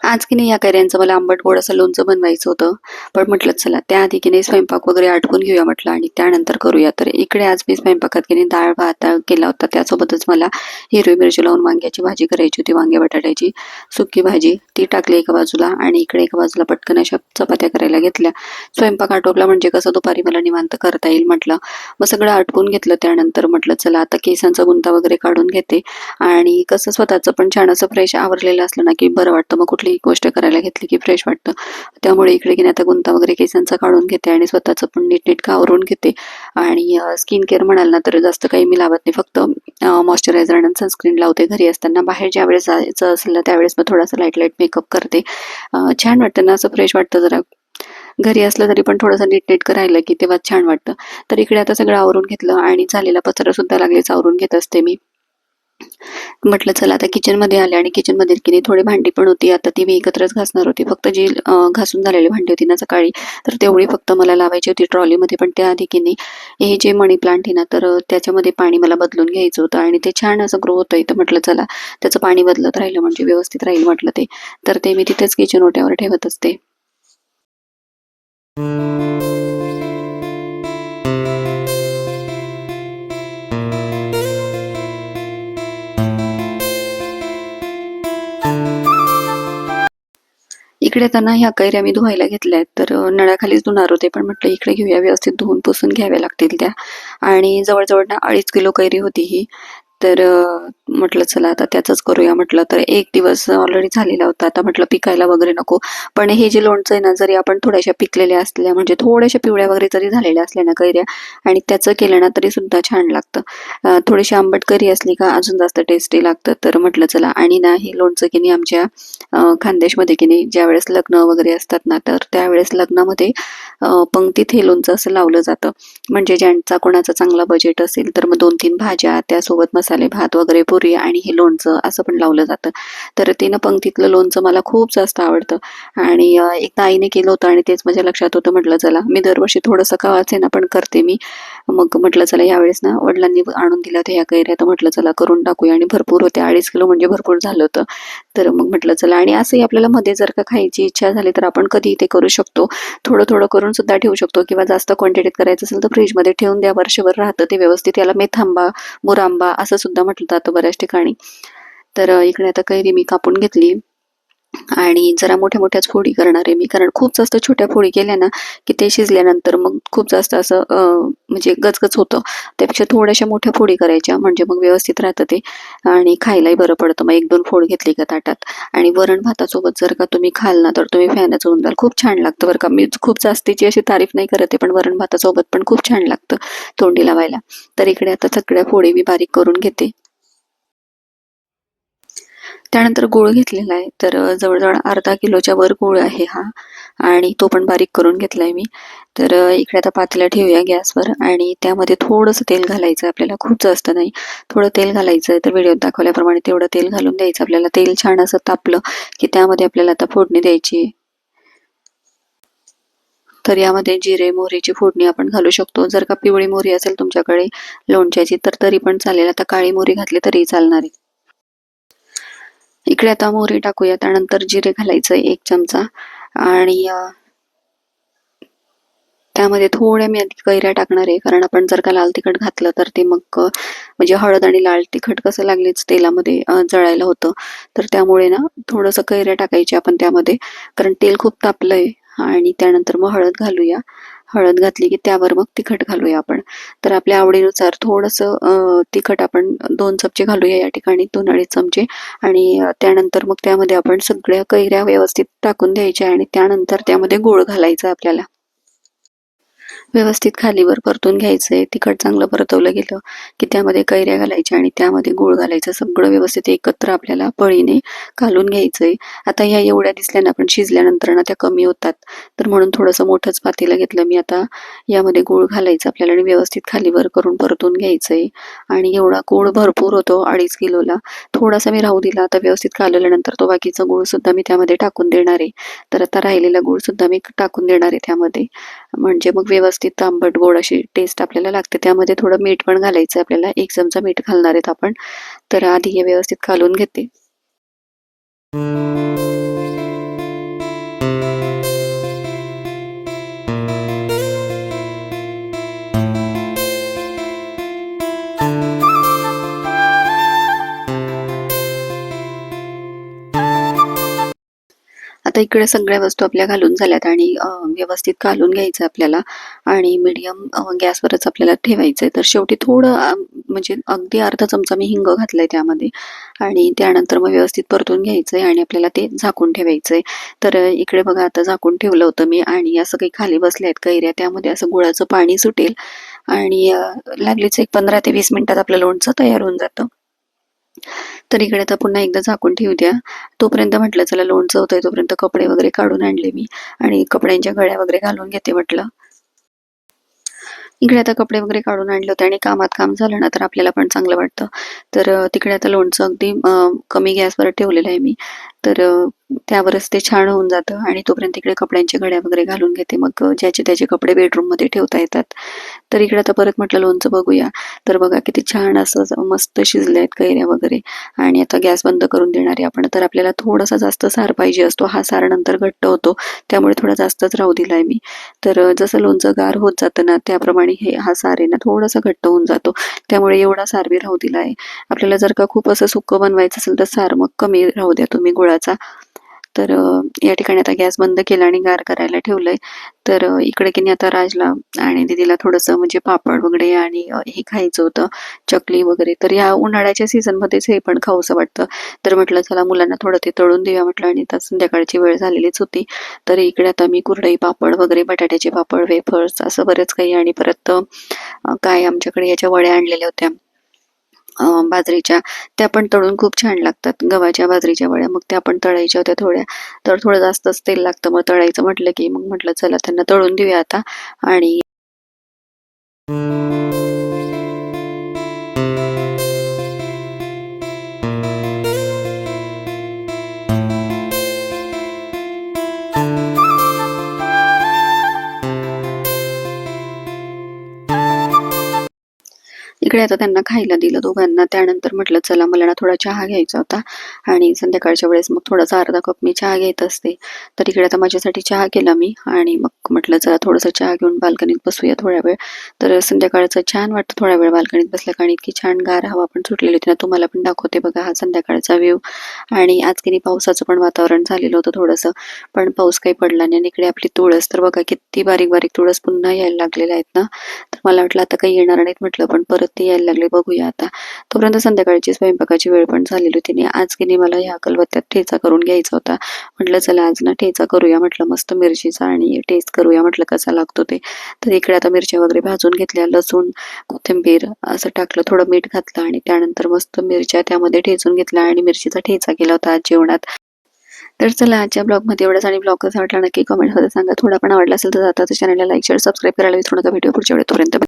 आज की नाही या कैऱ्यांचं मला आंबट गोड असं लोणचं बनवायचं होतं. पण म्हटलं चला त्याआधी की नाही स्वयंपाक वगैरे आटपून घेऊया म्हटलं आणि त्यानंतर करूया. तर इकडे आज मी स्वयंपाकात की नाही डाळ भात केला होता. त्यासोबतच मला हिरवी मिरची लावून वांग्याची भाजी करायची होती, वांगे बटाट्याची सुकी भाजी ती टाकली एका बाजूला आणि इकडे एका बाजूला पटकन अशा चपात्या करायला घेतल्या. स्वयंपाक आटोपला म्हणजे कसं दुपारी मला निवांत करता येईल म्हटलं. मग सगळं आटपून घेतलं. त्यानंतर म्हटलं चला आता केसांचा गुंता वगैरे काढून घेते आणि कसं स्वतःचं पण छान असं फ्रेश आवरलेलं असलं ना की बरं वाटतं. मग कुठलीही गोष्ट करायला घेतली की फ्रेश वाटतं. त्यामुळे इकडे की नाही आता गुंता वगैरे केसांचा काढून घेते आणि स्वतःचं पण नीटनेटकं आवरून घेते. आणि स्किन केअर म्हणाल ना तर जास्त काही मी लावत नाही, फक्त मॉइश्चरायझर आणि सनस्क्रीन लावते घरी असताना. बाहेर ज्यावेळेस जायचं असेल ना त्यावेळेस मग थोडासा लाईट लाईट मेकअप करते. छान वाटतं ना, असं फ्रेश वाटतं जरा. घरी असलं तरी पण थोडंसं नीटनेटकं राहिलं की तेव्हा छान वाटतं. तर इकडे आता सगळं आवरून घेतलं आणि झालेला पसारा सुद्धा लागलीच आवरून घेत असते मी. म्हटलं चला आता किचनमध्ये आले आणि किचनमध्ये की नाही थोडी भांडी पण होती. आता ती मी एकत्रच घासणार होती. फक्त जी घासून झालेली भांडी होती ना सकाळी, तर तेवढी फक्त मला लावायची होती ट्रॉलीमध्ये. पण त्याआधी की नाही हे जे मनी प्लांट आहे ना तर त्याच्यामध्ये पाणी मला बदलून घ्यायचं होतं आणि ते छान असं ग्रो होतंय. तर म्हटलं चला त्याचं पाणी बदलत राहिलं म्हणजे व्यवस्थित राहील म्हटलं ते. तर ते मी तिथेच किचन ओट्यावर ठेवत असते. इकडे त्यांना ह्या कैऱ्या मी धुवायला घेतल्या आहेत. तर नळाखालीच धुणार होते, पण म्हटलं इकडे घेऊया, व्यवस्थित धुवून पुसून घ्याव्या लागतील त्या. आणि जवळजवळ ना 2.5 किलो कैरी होती ही. तर म्हटलं चला आता त्याचंच करूया म्हटलं. तर एक दिवस ऑलरेडी झालेला होता. आता म्हटलं पिकायला वगैरे नको. पण हे जे लोणचं आहे ना, जरी आपण थोड्याशा पिकलेल्या असल्या म्हणजे थोड्याशा पिवळ्या वगैरे जरी झालेल्या असल्या ना कैऱ्या आणि त्याचं केलं ना तरी सुद्धा छान लागतं. थोडीशी आंबट करी असली का अजून जास्त टेस्टी लागतं. तर म्हटलं चला. आणि ना हे लोणचं की नाही आमच्या खानदेशमध्ये की नाही ज्यावेळेस लग्न वगैरे असतात ना तर त्यावेळेस लग्नामध्ये पंक्तीत हे लोणचं असं लावलं जातं. म्हणजे ज्यांचा कोणाचा चांगला बजेट असेल तर मग 2-3 भाज्या त्यासोबत मसाले भात वगैरे पुरी आणि हे लोणचं असं पण लावलं जातं. तर ते ना पंक्तीतलं लोणचं मला खूप जास्त आवडतं. आणि एकदा आईने केलं होतं आणि तेच माझ्या लक्षात होतं. म्हटलं चला मी दरवर्षी थोडंसं का ना पण करते मी. मग म्हटलं चला यावेळेस ना वडिलांनी आणून दिल्या होत्या ह्या कैऱ्या, तर म्हटलं चला करून टाकूया. आणि भरपूर होते, 2.5 किलो म्हणजे भरपूर झालं होतं. तर मग म्हटलं चला. आणि असंही आपल्याला मध्ये जर का खायची इच्छा झाली तर आपण कधीही ते करू शकतो. थोडं थोडं करून सुद्धा ठेवू शकतो किंवा जास्त क्वांटिटीत करायचं असेल तर फ्रीजमध्ये ठेवून द्या, वर्षभर राहतं ते व्यवस्थित. याला मेथांबा, मुरांबा असं सुद्धा म्हटलं जातं बऱ्याच ठिकाणी. तर इकडे आता कैरी मी कापून घेतली आणि जरा मोठ्या मोठ्याच फोडी करणार आहे मी, कारण खूप जास्त छोट्या फोडी केल्या ना की ते शिजल्यानंतर मग खूप जास्त असं म्हणजे गचगच होतं. त्यापेक्षा थोड्याशा मोठ्या फोडी करायच्या म्हणजे मग व्यवस्थित राहतं ते आणि खायलाही बरं पडतं. मग 1-2 फोड घेतली का ताटात. आणि वरण भातासोबत जर का तुम्ही खाल ना तर तुम्ही फॅनच होऊन जाल. खूप छान लागतं बरं का. मी खूप जास्तीची अशी तारीफ नाही करत आहे, पण वरण भातासोबत पण खूप छान लागतं तोंडी लावायला. तर इकडे आता सगळ्या फोडी मी बारीक करून घेते. त्यानंतर गूळ घेतलेला आहे. तर जवळजवळ अर्धा किलोच्या वर गूळ आहे हा आणि तो पण बारीक करून घेतलाय मी. तर इकडे आता पातेलं ठेवूया गॅसवर आणि त्यामध्ये थोडंसं तेल घालायचं आपल्याला, खूप जास्त नाही. थोडं तेल घालायचं आहे. तर व्हिडिओत दाखवल्याप्रमाणे तेवढं तेल घालून द्यायचं आपल्याला. तेल छान असं तापलं की त्यामध्ये आपल्याला आता फोडणी द्यायची. तर यामध्ये जिरे मोहरीची फोडणी आपण घालू शकतो. जर का पिवळी मोहरी असेल तुमच्याकडे लोणच्याची तर तरी पण चालेल. आता काळी मोहरी घातली तरी चालणार आहे. इकडे आता मोहरी टाकूया. त्यानंतर जिरे घालायचं 1 चमचा आणि त्यामध्ये थोड्या मी आधी कैऱ्या टाकणार आहे, कारण आपण जर का लाल तिखट घातलं तर ते मग म्हणजे हळद आणि लाल तिखट कसं लागलीच तेलामध्ये जळायला होतं. तर त्यामुळे ना थोडंसं कैऱ्या टाकायच्या आपण त्यामध्ये, कारण तेल खूप तापलंय. आणि त्यानंतर मग हळद घालूया. हळद घातली की त्यावर मग तिखट घालूया आपण. तर आपल्या आवडीनुसार थोडंसं तिखट आपण 2 चमचे घालूया या ठिकाणी, 2-2.5 चमचे. आणि त्यानंतर मग त्यामध्ये आपण सगळ्या कैऱ्या व्यवस्थित टाकून द्यायच्या आणि त्यानंतर त्यामध्ये गूळ घालायचा आपल्याला. व्यवस्थित खालीवर परतून घ्यायचंय. तिखट चांगलं परतवलं गेलं की त्यामध्ये कैऱ्या घालायच्या आणि त्यामध्ये गूळ घालायचं. सगळं व्यवस्थित एकत्र आपल्याला पळीने घालून घ्यायचंय. आता ह्या एवढ्या दिसल्या ना पण शिजल्यानंतर ना त्या कमी होतात. तर म्हणून थोडंसं मोठंच पातेलं घेतलं मी आता. यामध्ये गूळ घालायचं आपल्याला आणि व्यवस्थित खालीवर करून परतून घ्यायचंय. आणि एवढा गूळ भरपूर होतो 2.5 किलोला. थोडासा मी राहू दिला. आता व्यवस्थित कालवल्यानंतर तो बाकीचा गूळ सुद्धा मी त्यामध्ये टाकून देणार आहे. तर आता राहिलेला गूळ सुद्धा मी टाकून देणार आहे त्यामध्ये. म्हणजे मग व्यवस्थित आंबट गोड अशी टेस्ट आपल्याला लागते. त्यामध्ये थोडं मीठ पण घालायचं आपल्याला. 1 चमचा मीठ घालणार आहेत आपण. तर आधी हे व्यवस्थित कालवून घेते. आता इकडे सगळ्या वस्तू आपल्या घालून झाल्यात आणि व्यवस्थित कालवून घ्यायचं आपल्याला आणि मीडियम गॅसवरच आपल्याला ठेवायचं आहे. तर शेवटी थोडं म्हणजे अगदी अर्धा चमचा मी हिंग घातलाय त्यामध्ये आणि त्यानंतर मग व्यवस्थित परतून घ्यायचं आहे आणि आपल्याला ते झाकून ठेवायचं आहे. तर इकडे बघा आता झाकून ठेवलं होतं मी आणि असं काही खाली बसल्या आहेत कैऱ्या, त्यामध्ये असं गुळाचं पाणी सुटेल आणि लागलीच एक 15 ते 20 मिनिटात आपलं लोणचं तयार होऊन जातं. तर इकडे आता पुन्हा एकदा झाकून ठेवू द्या. तोपर्यंत म्हटलं चला लोणचं होतंय तोपर्यंत कपडे वगैरे काढून आणले मी आणि कपड्यांच्या घड्या वगैरे घालून घेते म्हटलं. इकडे आता कपडे वगैरे काढून आणले होते आणि कामात काम झालं ना तर आपल्याला पण चांगलं वाटतं. तर तिकडे आता लोणचं अगदी कमी गॅसवर ठेवलेलं आहे मी. तर त्यावरच ते छान होऊन जातं आणि तोपर्यंत इकडे कपड्यांच्या घड्या वगैरे घालून घेते. मग ज्याचे त्याचे कपडे बेडरूममध्ये ठेवता येतात. तर इकडे आता परत म्हटलं लोणचं बघूया. तर बघा किती छान असं मस्त शिजले आहेत कैऱ्या वगैरे आणि आता गॅस बंद करून देणार आहे आपण. तर आपल्याला थोडासा जास्त सार पाहिजे असतो. हा सार नंतर घट्ट होतो. त्यामुळे थोडा जास्तच राहू दिलाय मी. तर जसं लोणचं गार होत जातं ना त्याप्रमाणे हा सार आहे ना थोडासा घट्ट होऊन जातो. त्यामुळे एवढा सार मी राहू दिला आहे. आपल्याला जर का खूप असं सुक्कं बनवायचं असेल तर सार मग कमी राहू द्या तुम्ही गुळाचा. तर या ठिकाणी आता गॅस बंद केला आणि गार करायला ठेवलंय. तर इकडे की नाही आता राजला आणि दीदीला थोडंसं म्हणजे पापड वगैरे आणि हे खायचं होतं, चकली वगैरे. तर या उन्हाळ्याच्या सीझनमध्येच हे पण खाऊसं वाटतं. तर म्हटलं चला मुलांना थोडं ते तळून देऊया म्हटलं आणि आता संध्याकाळची वेळ झालेलीच होती. तर इकडे आता मी कुरडई पापड वगैरे, बटाट्याचे पापड, वेफर्स असं बरंच काही आणि परत काय आमच्याकडे याच्या वड्या आणलेल्या होत्या बाजरीच्या. त्या पण तळून खूप छान लागतात. गव्हाच्या बाजरीच्या वड्या. मग त्या पण तळायच्या होत्या थोड्या. तर थोडं जास्तच तेल लागतं मग तळायचं म्हटलं की मग म्हटलं चला त्यांना तळून देऊया आता आणि इकडे आता त्यांना खायला दिलं दोघांना. त्यानंतर म्हटलं चला मला ना थोडा चहा घ्यायचा होता आणि संध्याकाळच्या वेळेस मग थोडासा अर्धा कप मी चहा घेत असते. तर इकडे आता माझ्यासाठी चहा केला मी आणि मग म्हटलं चला थोडंसं चहा घेऊन बाल्कनीत बसूया थोड्या वेळ. तर संध्याकाळचं छान वाटतं थोड्या वेळ बाल्कनीत बसल्या कारण इतकी छान गार हवा पण सुटलेली होती ना. तुम्हाला पण दाखवते बघा हा संध्याकाळचा व्ह्यू. आणि आज की नाही पावसाचं पण वातावरण झालेलं होतं थोडंसं. पण पाऊस काही पडला नाही आणि इकडे आपली तुळस तर बघा किती बारीक बारीक तुळस पुन्हा यायला लागलेल्या आहेत ना. तर मला वाटलं आता काही येणार नाहीत म्हटलं पण परत ते यायला लागले बघूया आता. तोपर्यंत संध्याकाळची स्वयंपाकाची वेळ पण झालेली होती आणि आज की नाही मला ह्या कलबत्त्यात ठेचा करून घ्यायचा होता. म्हटलं चला आज ना ठेचा करूया म्हटलं मस्त मिरचीचा आणि टेस्ट करूया म्हटलं कसा लागतो ते. तर इकडे आता मिरच्या वगैरे भाजून घेतल्या, लसूण, कोथिंबीर असं टाकलं, थोडं मीठ घातलं आणि त्यानंतर मस्त मिरच्या त्यामध्ये ठेचून घेतल्या आणि मिरचीचा ठेचा केला होता आज जेवणात. तर चला आजच्या ब्लॉगमध्ये एवढंच आणि ब्लॉग कसा वाटला नक्की कमेंटमध्ये सांगा. थोडा पण आवडला असेल तर आता चॅनलला लाईक, शेअर, सबस्क्राईब करायला विसरू नका. भेटूया पुढच्या वेळेस. तोपर्यंत